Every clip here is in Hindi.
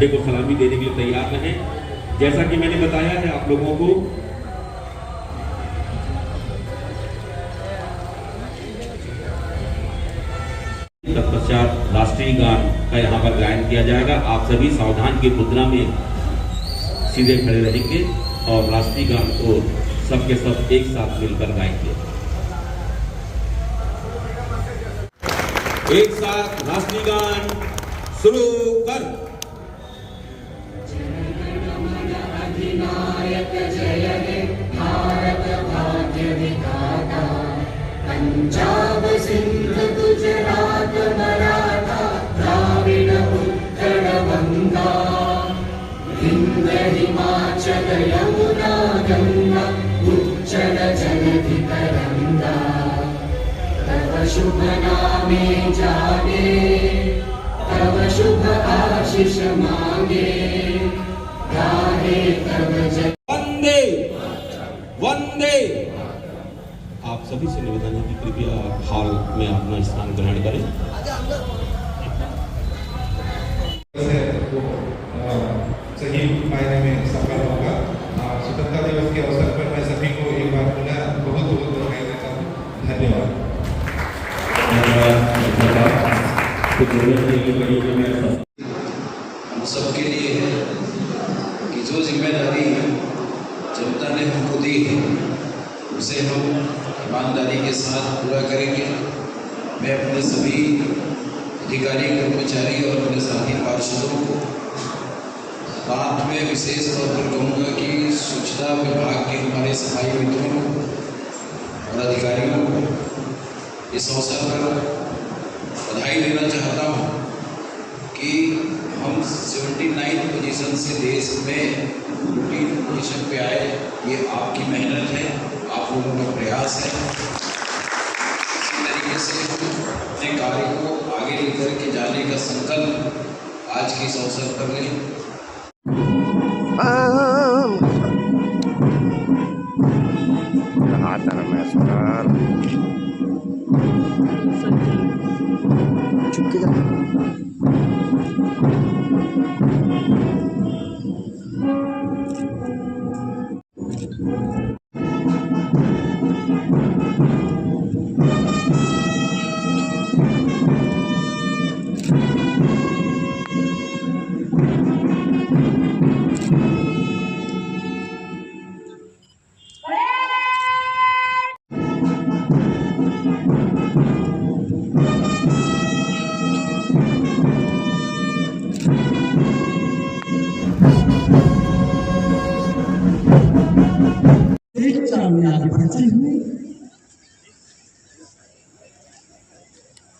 झंडे को सलामी देने के लिए तैयार रहें। जैसा कि मैंने बताया है आप लोगों को, तत्पश्चात राष्ट्रीय गान का यहाँ पर गायन किया जाएगा। आप सभी सावधान की मुद्रा में सीधे खड़े रहेंगे और राष्ट्रीय गान को सबके सब एक साथ मिलकर गाएंगे। एक साथ राष्ट्रीय गान शुरू कर। अधिनायक जय हे भारत भाग्य विधाता, पंजाब सिंध गुजरात मराठा द्राविड उत्कल गंगा, विंध्य हिमाचल यमुना गंगा उच्चल जलधि तरंगा, तव शुभ नामे जागे, तव शुभ आशीष मांगे, गाहे तव जय। वंदे वंदे। आप सभी से निवेदन है कि कृपया हॉल में अपना स्थान ग्रहण करें। सही मायने में सफल होगा। स्वतंत्रता दिवस के अवसर पर मैं सभी को एक बार पुनः बहुत बहुत बधाई देता हूँ। धन्यवाद। हम सबके लिए है कि जो जिम्मेदारी जनता ने हमको दी है उसे हम ईमानदारी के साथ पूरा करेंगे। मैं अपने सभी अधिकारी कर्मचारी और अपने साथी पार्षदों को बात में विशेष तौर पर कहूँगा कि स्वच्छता विभाग के हमारे सफाई मित्रों को और अधिकारियों को इस अवसर पर बधाई देना चाहता हूँ कि हम 79 पोजीशन से देश में 14 पोजीशन पे आए। ये आपकी मेहनत है, आप लोगों का प्रयास है। इसी तरीके से अपने कार्य को आगे लेकर के जाने का संकल्प आज के इस अवसर पर लें।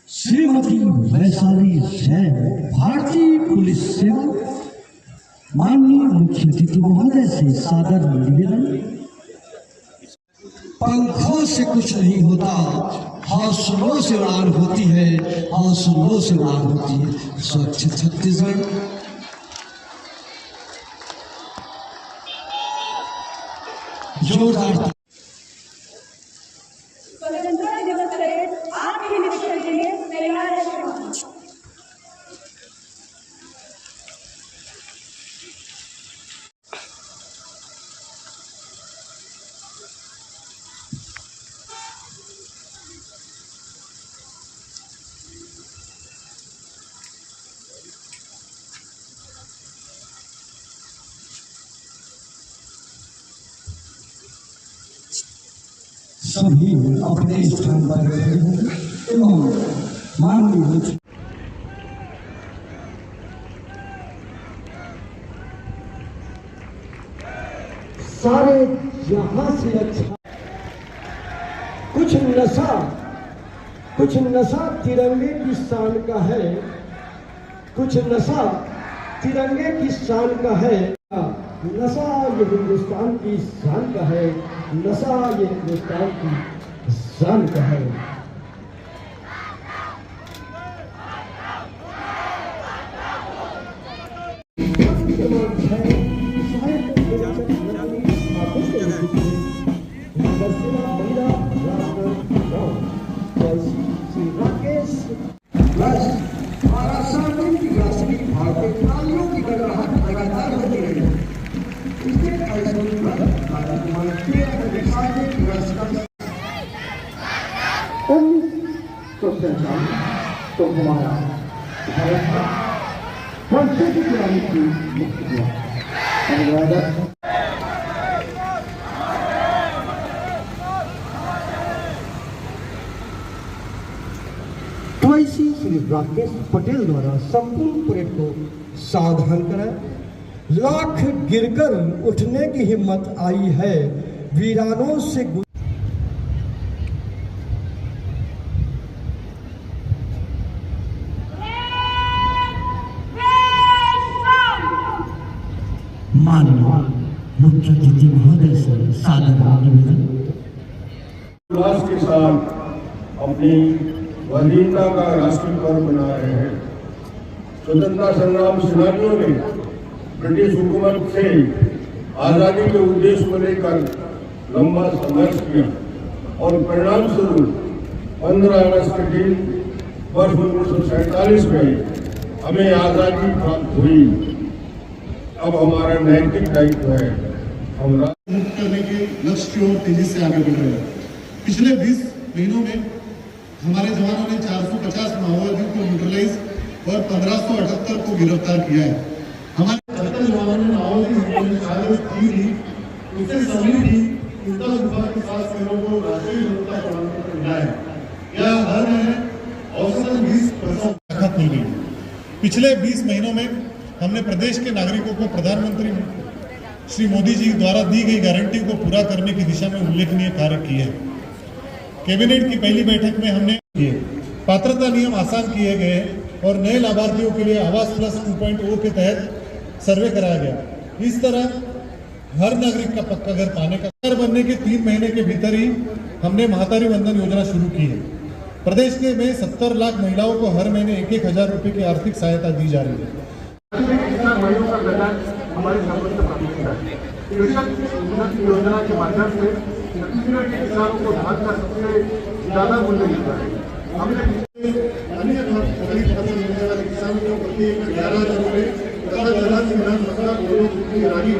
श्रीमती वैशाली जैन, भारतीय पुलिस सेवा। माननीय मुख्य अतिथि महोदय से सादर निवेदन। पंखों से कुछ नहीं होता, हौसलों से उड़ान होती है, हौसलों से उड़ान होती है। स्वच्छ छत्तीसगढ़। जोरदार स्वतंत्रता दिवस परेड आपके निरीक्षण के लिए तैयार है। सभी अपने स्थान पर खड़े होंगे एवं माननीय सारे यहाँ से अच्छा कुछ नशा तिरंगे की शान का है, कुछ नशा तिरंगे की शान का है। नशा ये हिंदुस्तान की शान का है, नशा ये हिंदुस्तान की शान का है। राष्ट्रीय भाग के तालियों की गणना तो पहचान तो हमारा भारत का वर्षों की पुरानी थी मुक्त हुआ। अनुवादक ट्वाइसी श्री राकेश पटेल द्वारा संपूर्ण परेड को सावधान कराया। लाख गिरकर उठने की हिम्मत आई है, वीरानों से माननीय मुख्य अतिथि महोदय से सादर निवेदन। उल्लास के साथ अपनी स्वाधीनता का राष्ट्रीय पर्व मना रहे हैं। स्वतंत्रता संग्राम सेनानियों ने ब्रिटिश हुकूमत से आज़ादी के उद्देश्य को लेकर लंबा संघर्ष किया और परिणाम स्वरूप 15 अगस्त के दिन वर्ष 1947 में हमें आज़ादी प्राप्त हुई। अब हमारा नैतिक दायित्व है हम मुक्त करने के लक्ष्य की ओर तेजी से आगे बढ़ रहे हैं। पिछले 20 महीनों में हमारे जवानों ने 450 माओवादियों को न्यूट्रलाइज और 1578 को गिरफ्तार किया है। हमारे 78 जवानों ने माओवादी हमले में शहादत दी थी, उससे सभी भी उनका गुफा के 7 शहरों को राष्ट्रीय सुरक्षा प्रमाण पत्र मिला है। यह हर महीने औसतन 20% खत्म हो गई। पिछले 20 महीनों में हमने प्रदेश के नागरिकों को प्रधानमंत्री श्री मोदी जी द्वारा दी गई गारंटी को पूरा करने की दिशा में उल्लेखनीय कार्य किए हैं। कैबिनेट की पहली बैठक में हमने किए पात्रता नियम आसान किए गए और नए लाभार्थियों के लिए आवास प्लस 2.0 के तहत सर्वे कराया गया। इस तरह हर नागरिक का पक्का घर पाने का घर बनने के 3 महीने के भीतर ही हमने महातारी वंदन योजना शुरू की है। प्रदेश के में 70 लाख महिलाओं को हर महीने 1,000 रुपए की आर्थिक सहायता दी जा रही है। किसान भाइयों का कल्याण हमारी सर्वोच्च प्राथमिकता है। कृषक उन्नति योजना के माध्यम से छत्तीसगढ़ के किसानों को धान का सबसे ज्यादा मूल्य मिलता है। हमने अन्य खरीफ फसल लेने वाले किसानों को प्रति एकड़ 11,000 रुपये तथा जलहन सिंचाई मसला गोलू की रागी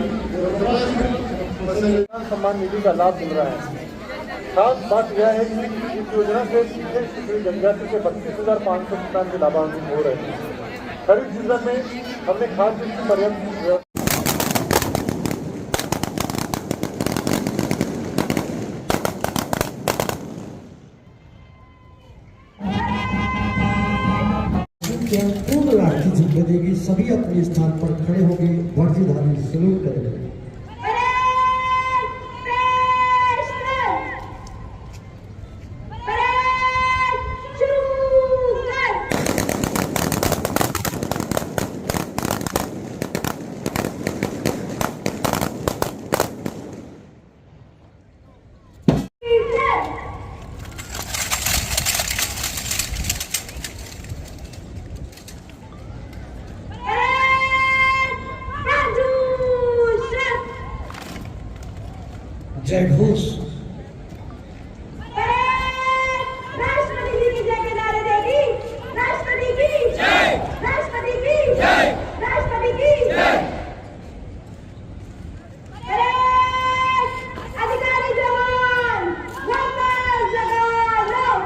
किसान सम्मान निधि का लाभ मिल रहा है। खास बात यह है कि इस योजना से सीधे जनजाति के 32,500 किसान के लाभान्वित हो रहे हैं। खरीफ सीजन में हमने खाद बीज की पर्याप्त पूर्ण राखी जिम्मे देगी। सभी अपने स्थान पर खड़े होंगे, वर्दीधारी सलूट करेंगे। जय घोष। राष्ट्रपति जी की जय के नारे देगी। राष्ट्रपति की जय, राष्ट्रपति की जय, राष्ट्रपति की जय। अधिकारी जवान वापस जगाओ।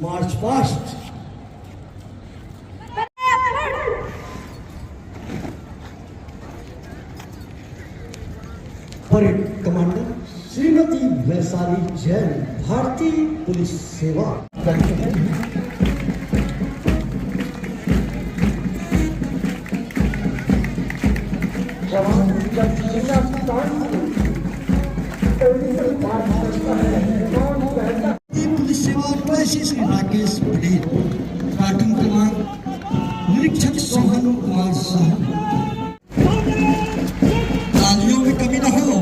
March past. Parade commander Shrimati Vaishali Jain, भारतीय पुलिस सेवा। पुलिस सेवा ट्वाइसी श्री राकेश पटेल, प्लाटून क्रमांक निरीक्षक सोहन कुमार साहू। तालियों में कमी न हो।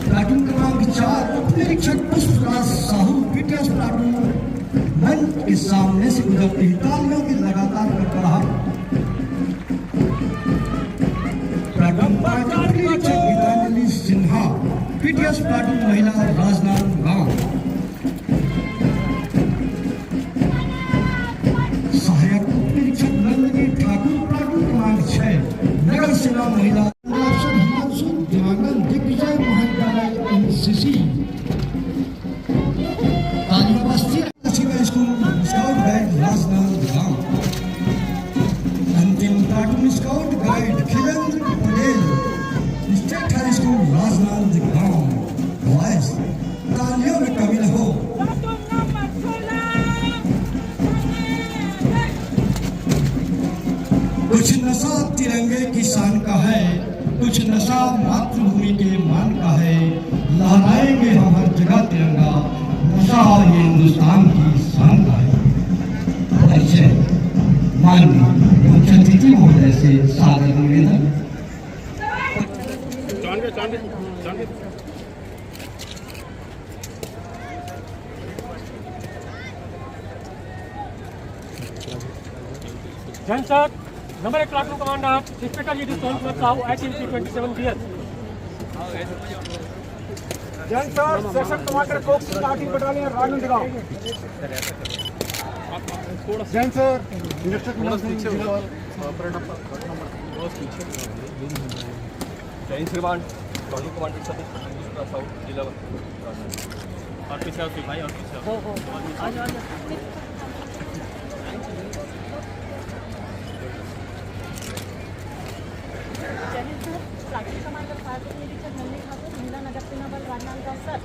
प्लाटून क्रमांक 4 उप निरीक्षक पुष्पराज साहू, पीटीएस प्लाटून मंच के सामने से गुजरती हुई तालियों की लगातार कड़कड़ाहट। प्लाटून 5 उप निरीक्षक गीतांजलि सिन्हा, पीटीएस प्लाटून महिला Rajnandgaon. Scout guide Khilendra Patel, state high school Rajnandgaon, boys तालियों में कमी न हो। कुछ नशा तिरंगे की शान का है, कुछ नशा मातृभूमि के मान का है, लहराएंगे हम हर जगह तिरंगा, नशा ये हिंदुस्तान की शान का है। ऐसे माननीय मुख्य अतिथि महोदय से सादर निवेदन। Jain sir, number 1 platoon commander inspector ji Sonpur Sahu ITBP 27 PS। Jain sir, section commander कोक starting battalion Rajnandgaon. Jain sir, inspector Jain श्रीमान प्लाटून कमांडर सतीश साउथ जिला और पीछे सिपाही और पीछे प्लाटून कमांडर फायर निरीक्षक नंदी ठाकुर, महिला नगर सेना बल Rajnandgaon sir.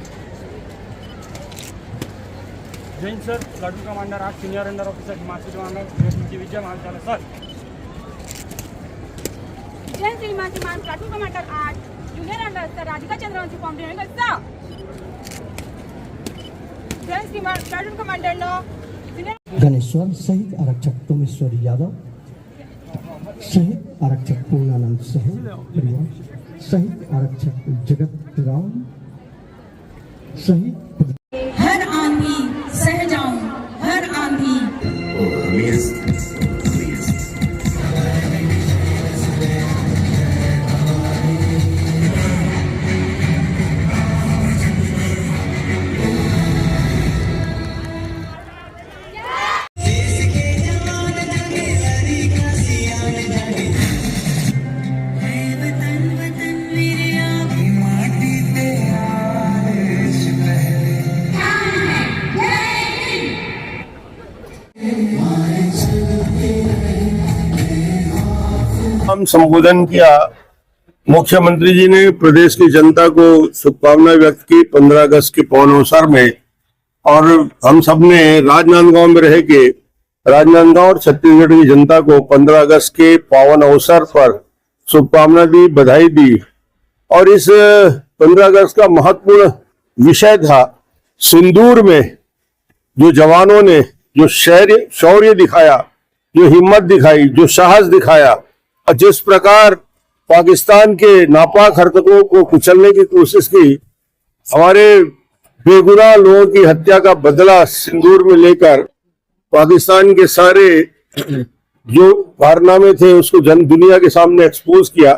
Jain sir, platoon commander 8 senior under officer Himachal commander Vijay Mahachal sir. Jain श्रीमान platoon commander 8 junior under sir Radhika Chandravanshi compliment sir. Jain श्रीमान प्लाटून कमांडर 9 सीनियर गणेश्वर शहीद आरक्षक तोमेश्वरी यादव, शहीद आरक्षक पूर्णानंद सहू परिवार, शहीद आरक्षक जगत राम, शहीद हर आंधी सह जाऊं, हर आंधी। हम संबोधन किया। मुख्यमंत्री जी ने प्रदेश की जनता को शुभकामनाएं व्यक्त की 15 अगस्त के पावन अवसर में, और हम सब ने राजनांदगांव में रह के राजनांदगांव और छत्तीसगढ़ की जनता को 15 अगस्त के पावन अवसर पर शुभकामनाएं दी, बधाई दी। और इस 15 अगस्त का महत्वपूर्ण विषय था सिंदूर में जो जवानों ने जो शौर्य दिखाया, जो हिम्मत दिखाई, जो साहस दिखाया, और जिस प्रकार पाकिस्तान के नापाक हरकतों को कुचलने की कोशिश की, हमारे बेगुनाह लोगों की हत्या का बदला सिंदूर में लेकर पाकिस्तान के सारे जो कारनामे थे उसको दुनिया के सामने एक्सपोज किया,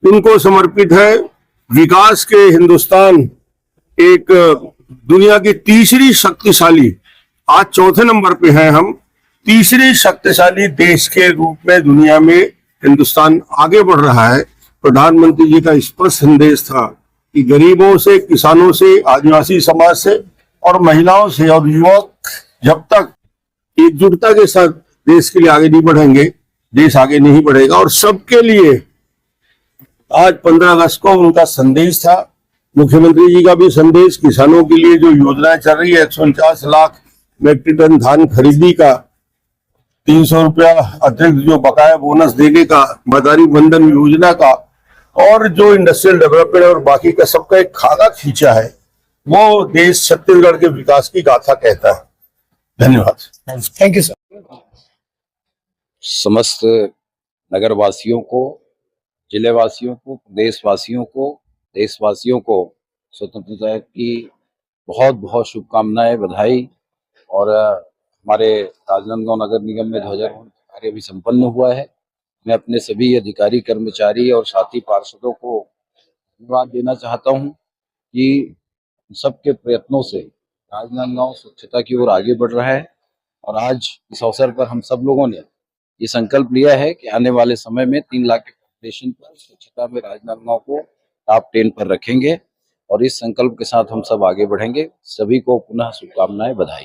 इनको समर्पित है। विकास के हिंदुस्तान एक दुनिया की तीसरी शक्तिशाली, आज चौथे नंबर पे हैं हम, तीसरी शक्तिशाली देश के रूप में दुनिया में हिंदुस्तान आगे बढ़ रहा है। प्रधानमंत्री जी का स्पष्ट संदेश था कि गरीबों से, किसानों से, आदिवासी समाज से और महिलाओं से और युवक जब तक एकजुटता के साथ देश के लिए आगे नहीं बढ़ेंगे, देश आगे नहीं बढ़ेगा। और सबके लिए आज 15 अगस्त को उनका संदेश था। मुख्यमंत्री जी का भी संदेश, किसानों के लिए जो योजनाएं चल रही है, 149 लाख मेट्रिक टन धान खरीदी का, 300 रुपया अतिरिक्त जो बकाया बोनस देने का, मदारी बंधन योजना का, और जो इंडस्ट्रियल डेवलपमेंट और बाकी का सबका एक खाका खींचा है, वो देश छत्तीसगढ़ के विकास की गाथा कहता है। धन्यवाद। Thank you sir. समस्त नगरवासियों को, जिलेवासियों को, देशवासियों को स्वतंत्रता की बहुत बहुत शुभकामनाएं, बधाई। और हमारे राजनांदगांव नगर निगम में ध्वजारोहण कार्य भी संपन्न हुआ है। मैं अपने सभी अधिकारी, कर्मचारी और साथी पार्षदों को धन्यवाद देना चाहता हूं कि सबके प्रयत्नों से राजनांदगांव स्वच्छता की ओर आगे बढ़ रहा है। और आज इस अवसर पर हम सब लोगों ने ये संकल्प लिया है कि आने वाले समय में 3 लाख के पॉपुलेशन पर स्वच्छता में राजनांदगांव को टॉप 10 पर रखेंगे। और इस संकल्प के साथ हम सब आगे बढ़ेंगे। सभी को पुनः शुभकामनाएं, बधाई।